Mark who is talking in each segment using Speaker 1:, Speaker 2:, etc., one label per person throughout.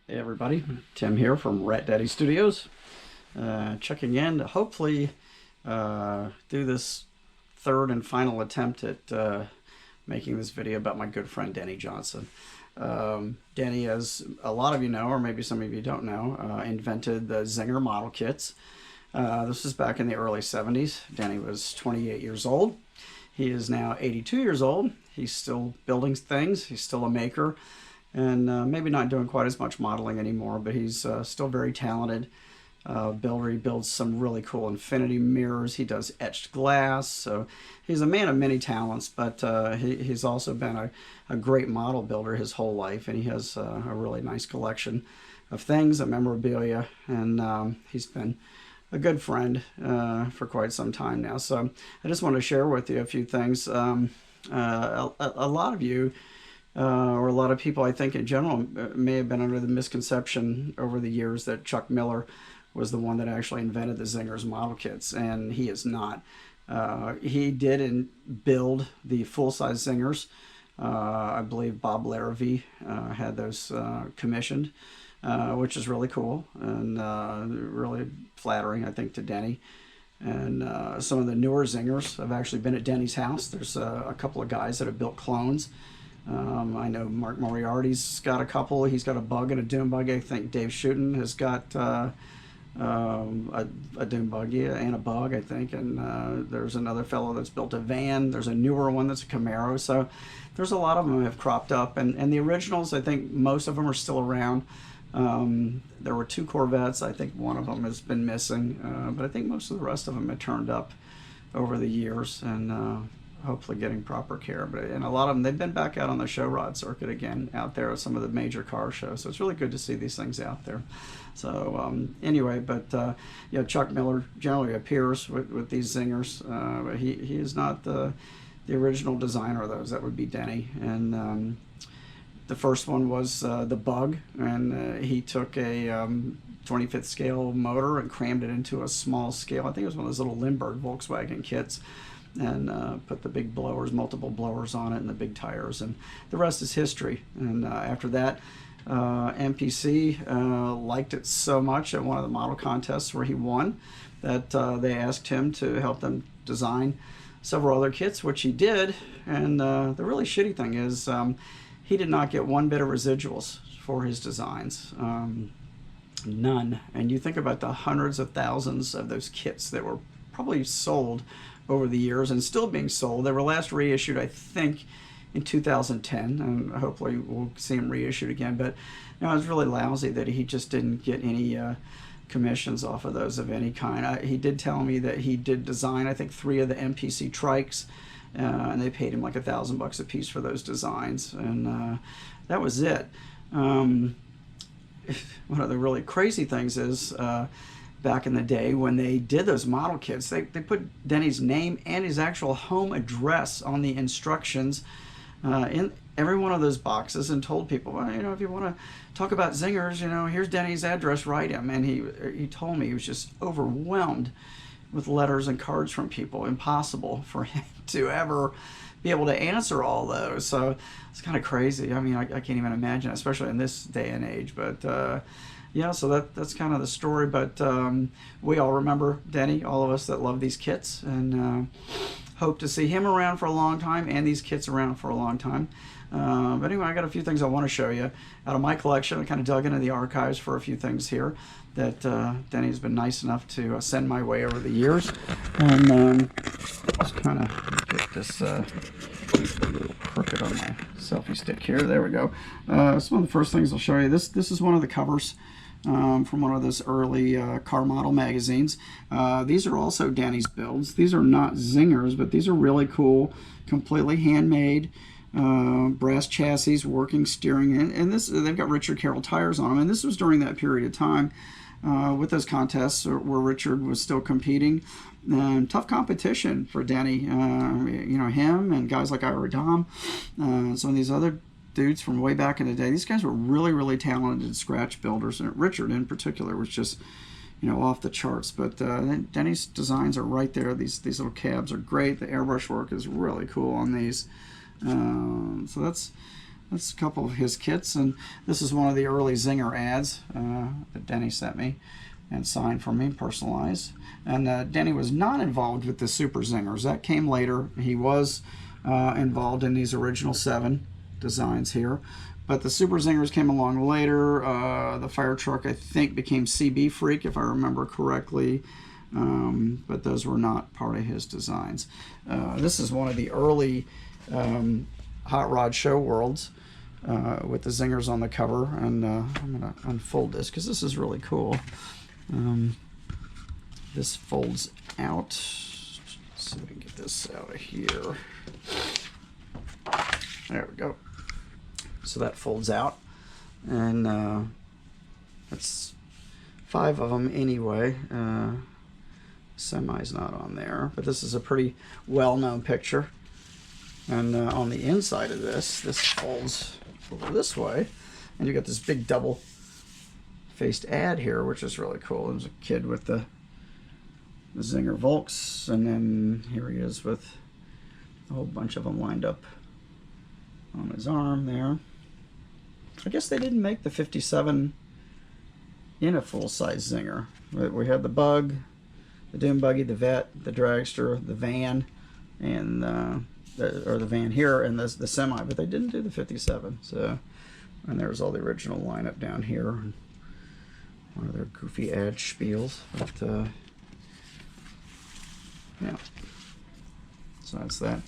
Speaker 1: Hey everybody, Tim here from Ratdaddy Studios. Checking in to hopefully do this third and final attempt at making this video about my good friend Denny Johnson. Denny, as a lot of you know, or maybe some of you don't know, invented the Zinger model kits. This was back in the early 70s. Denny was 28 years old. He is now 82 years old. He's still building things. He's still a maker. And maybe not doing quite as much modeling anymore, but he's still very talented builder. He builds some really cool infinity mirrors. He does etched glass. So he's a man of many talents, but he's also been a great model builder his whole life, and he has a really nice collection of things, a memorabilia, and he's been a good friend for quite some time now. So I just want to share with you a few things. A lot of you or a lot of people, I think in general, may have been under the misconception over the years that Chuck Miller was the one that actually invented the Zingers model kits, and he is not. He did build the full-size Zingers. I believe Bob Larrabee had those commissioned, which is really cool and really flattering, I think, to Denny. And some of the newer Zingers have actually been at Denny's house. There's a couple of guys that have built clones. I know Mark Moriarty's got a couple. He's got a bug and a dune buggy. I think Dave Shooten has got a dune buggy and a bug, I think. And there's another fellow that's built a van. There's a newer one that's a Camaro. So there's a lot of them have cropped up. And the originals, I think most of them are still around. There were two Corvettes. I think one of them has been missing. But I think most of the rest of them have turned up over the years. And hopefully getting proper care, and a lot of them, they've been back out on the show rod circuit again out there at some of the major car shows, so it's really good to see these things out there. So anyway, but yeah, Chuck Miller generally appears with these Zingers, but he is not the original designer of those. That would be Denny. And the first one was the Bug, and he took a 25th scale motor and crammed it into a small scale. I think it was one of those little Lindbergh Volkswagen kits, and put the big blowers, multiple blowers on it, and the big tires, and the rest is history. And after that, MPC liked it so much at one of the model contests where he won that they asked him to help them design several other kits, which he did. And the really shitty thing is he did not get one bit of residuals for his designs. None. And you think about the hundreds of thousands of those kits that were probably sold over the years and still being sold. They were last reissued, I think, in 2010, and hopefully we'll see them reissued again. But you know, it was really lousy that he just didn't get any commissions off of those of any kind. He did tell me that he did design, I think, 3 of the MPC trikes, and they paid him like $1,000 a piece for those designs, and that was it. One of the really crazy things is back in the day when they did those model kits, they put Denny's name and his actual home address on the instructions in every one of those boxes, and told people, well, you know, if you want to talk about Zingers, you know, here's Denny's address, write him. And he told me he was just overwhelmed with letters and cards from people. Impossible for him to ever be able to answer all those. So it's kind of crazy. I mean, I can't even imagine, especially in this day and age. But yeah, so that's kind of the story. But we all remember Denny, all of us that love these kits, and hope to see him around for a long time and these kits around for a long time. But anyway, I got a few things I want to show you out of my collection. I kind of dug into the archives for a few things here that Denny's been nice enough to send my way over the years. And just kind of get this a little crooked on my selfie stick here. There we go. Some of the first things I'll show you. This is one of the covers from one of those early car model magazines. These are also Denny's builds. These are not Zingers, but these are really cool, completely handmade, brass chassis, working steering, and this, they've got Richard Carroll tires on them. And this was during that period of time with those contests where Richard was still competing. Tough competition for Denny. You know, him and guys like Ira Dom, some of these other dudes from way back in the day. These guys were really, really talented scratch builders, and Richard in particular was just, you know, off the charts. But Denny's designs are right there. These little cabs are great. The airbrush work is really cool on these. So that's a couple of his kits, and this is one of the early Zinger ads that Denny sent me and signed for me, personalized. And Denny was not involved with the Super Zingers. That came later. He was involved in these original 7 designs here. But the Super Zingers came along later. The fire truck, I think, became CB Freak, if I remember correctly. But those were not part of his designs. This is one of the early Hot Rod Show Worlds with the Zingers on the cover. And I'm going to unfold this because this is really cool. This folds out. Let's see if we can get this out of here. There we go. So that folds out, and that's 5 of them anyway. Semi's not on there, but this is a pretty well-known picture. And on the inside of this folds over this way, and you got this big double-faced ad here, which is really cool. There's a kid with the Zinger Volks, and then here he is with a whole bunch of them lined up on his arm there. I guess they didn't make the 57 in a full-size Zinger. We had the Bug, the Doom Buggy, the Vet, the Dragster, the Van, and the Van here, and the Semi, but they didn't do the 57. So, and there's all the original lineup down here. One of their goofy ad spiels, but yeah. So that's that.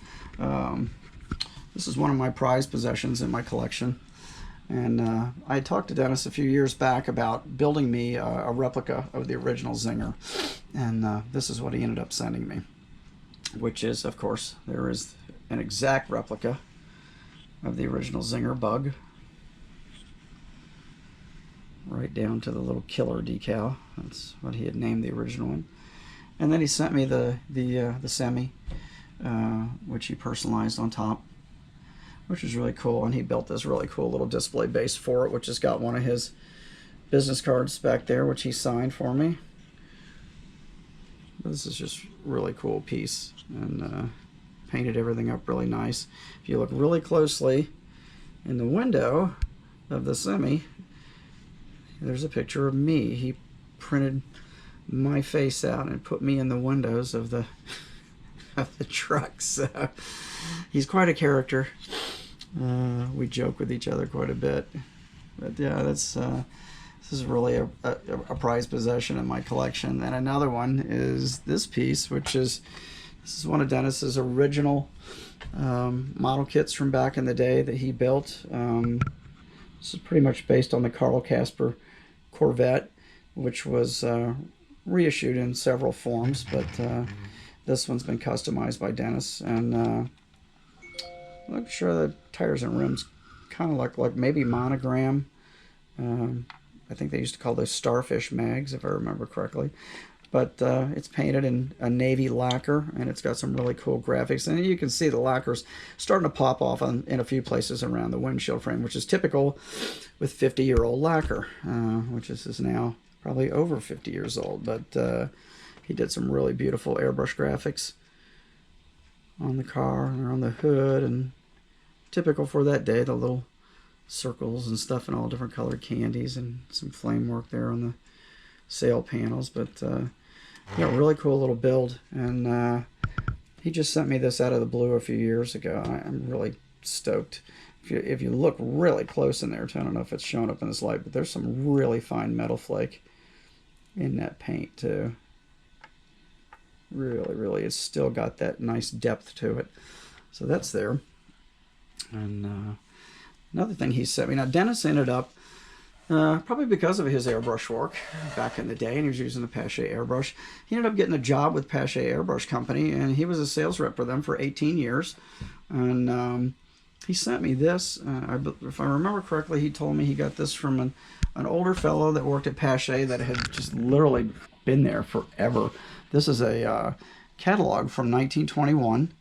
Speaker 1: This is one of my prized possessions in my collection. And I talked to Dennis a few years back about building me a replica of the original Zinger. And this is what he ended up sending me. Which is, of course, there is an exact replica of the original Zinger Bug. Right down to the little killer decal. That's what he had named the original one. And then he sent me the Semi, which he personalized on top, which is really cool. And he built this really cool little display base for it, which has got one of his business cards back there, which he signed for me. But this is just a really cool piece, and painted everything up really nice. If you look really closely in the window of the Semi, there's a picture of me. He printed my face out and put me in the windows of the truck. So he's quite a character. We joke with each other quite a bit, but yeah, this is really a prized possession in my collection. And another one is this piece, which is one of Dennis's original model kits from back in the day that he built. This is pretty much based on the Carl Casper Corvette, which was reissued in several forms, but this one's been customized by Dennis. And I'm sure the tires and rims kind of look like maybe monogram. I think they used to call those starfish mags, if I remember correctly. But it's painted in a navy lacquer, and it's got some really cool graphics. And you can see the lacquer's starting to pop off in a few places around the windshield frame, which is typical with 50-year-old lacquer, which is now probably over 50 years old. But he did some really beautiful airbrush graphics on the car and on the hood, and typical for that day, the little circles and stuff and all different colored candies, and some flame work there on the sail panels. But yeah, really cool little build. And he just sent me this out of the blue a few years ago. I'm really stoked. If you look really close in there, I don't know if it's showing up in this light, but there's some really fine metal flake in that paint too. Really, it's still got that nice depth to it. So that's there. And another thing he sent me, now Dennis ended up, probably because of his airbrush work back in the day, and he was using the Paasche airbrush, he ended up getting a job with Paasche Airbrush Company, and he was a sales rep for them for 18 years. And he sent me this. If I remember correctly, he told me he got this from an older fellow that worked at Paasche that had just literally been there forever. This is a catalog from 1921,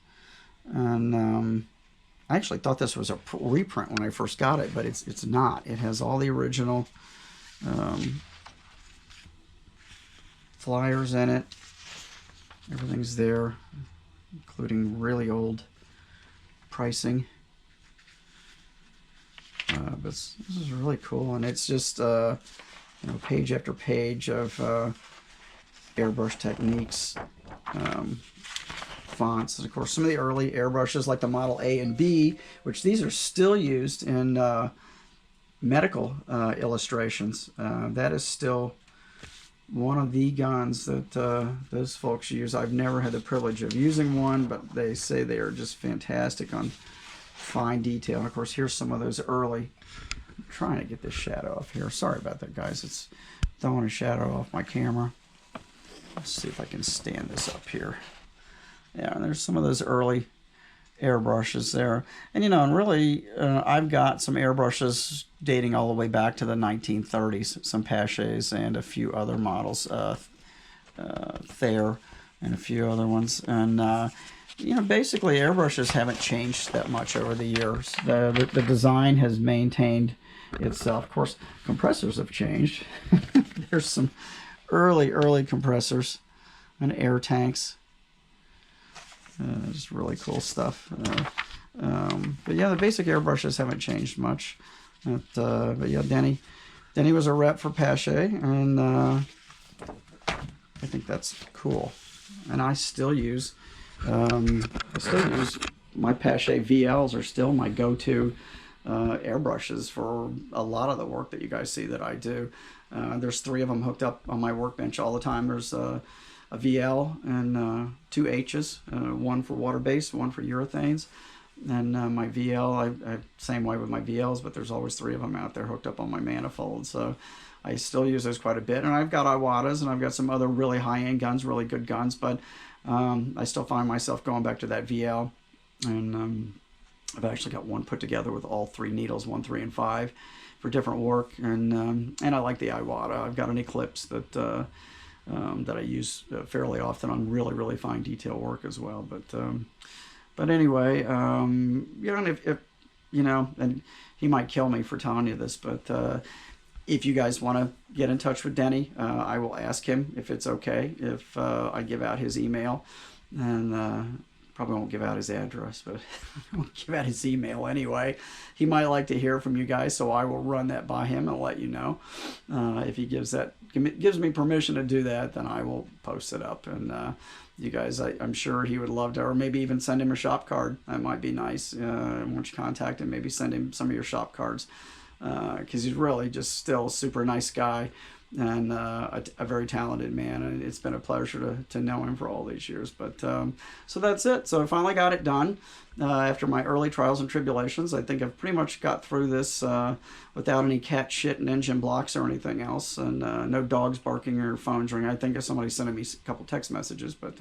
Speaker 1: and I actually thought this was a reprint when I first got it, but it's not. It has all the original flyers in it. Everything's there, including really old pricing. But this is really cool, and it's just page after page of airbrush techniques, fonts, and of course some of the early airbrushes like the Model A and B, which these are still used in medical illustrations. That is still one of the guns that those folks use. I've never had the privilege of using one, but they say they are just fantastic on fine detail. And of course, here's some of those early. I'm trying to get this shadow off here. Sorry about that, guys. It's throwing a shadow off my camera. Let's see if I can stand this up here. Yeah, and there's some of those early airbrushes there. And and really, I've got some airbrushes dating all the way back to the 1930s, some Paasches and a few other models, Thayer and a few other ones. And basically airbrushes haven't changed that much over the years. The design has maintained itself. Of course, compressors have changed. There's some early compressors and air tanks. Just really cool stuff. But yeah, the basic airbrushes haven't changed much. But yeah, Denny was a rep for Paasche, and I think that's cool. And I still use my Paasche VLs are still my go-to airbrushes for a lot of the work that you guys see that I do. There's 3 of them hooked up on my workbench all the time. There's a VL and 2 H's, one for water-based, one for urethanes. And my VL, I same way with my VLs, but there's always 3 of them out there hooked up on my manifold. So I still use those quite a bit. And I've got Iwatas, and I've got some other really high-end guns, really good guns, but I still find myself going back to that VL. And I've actually got one put together with all 3 needles, 1, 3, and 5, for different work. And I like the Iwata. I've got an Eclipse that I use fairly often on really fine detail work as well. But anyway, and if and he might kill me for telling you this, but if you guys want to get in touch with Denny, I will ask him if it's okay if I give out his email, and probably won't give out his address, but I will give out his email anyway. He might like to hear from you guys, so I will run that by him and let you know. If he gives me permission to do that, then I will post it up. And you guys, I'm sure he would love to, or maybe even send him a shop card. That might be nice. Once you contact him, maybe send him some of your shop cards, because he's really just still a super nice guy, and a very talented man, and it's been a pleasure to know him for all these years. But so that's it. So I finally got it done after my early trials and tribulations. I think I've pretty much got through this without any cat shit and engine blocks or anything else, and no dogs barking or phones ringing. I think somebody sent me a couple text messages. But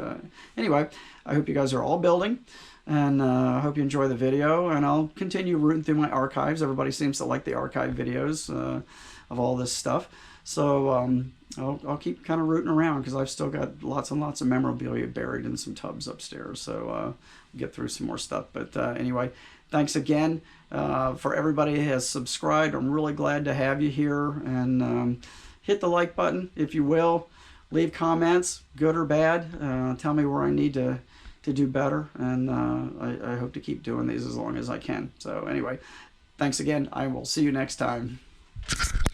Speaker 1: anyway, I hope you guys are all building, and I hope you enjoy the video, and I'll continue rooting through my archives. Everybody seems to like the archive videos of all this stuff. So I'll keep kind of rooting around, because I've still got lots and lots of memorabilia buried in some tubs upstairs. So we'll get through some more stuff. But anyway, thanks again for everybody who has subscribed. I'm really glad to have you here. And hit the like button if you will. Leave comments, good or bad. Tell me where I need to do better. And I hope to keep doing these as long as I can. So anyway, thanks again. I will see you next time.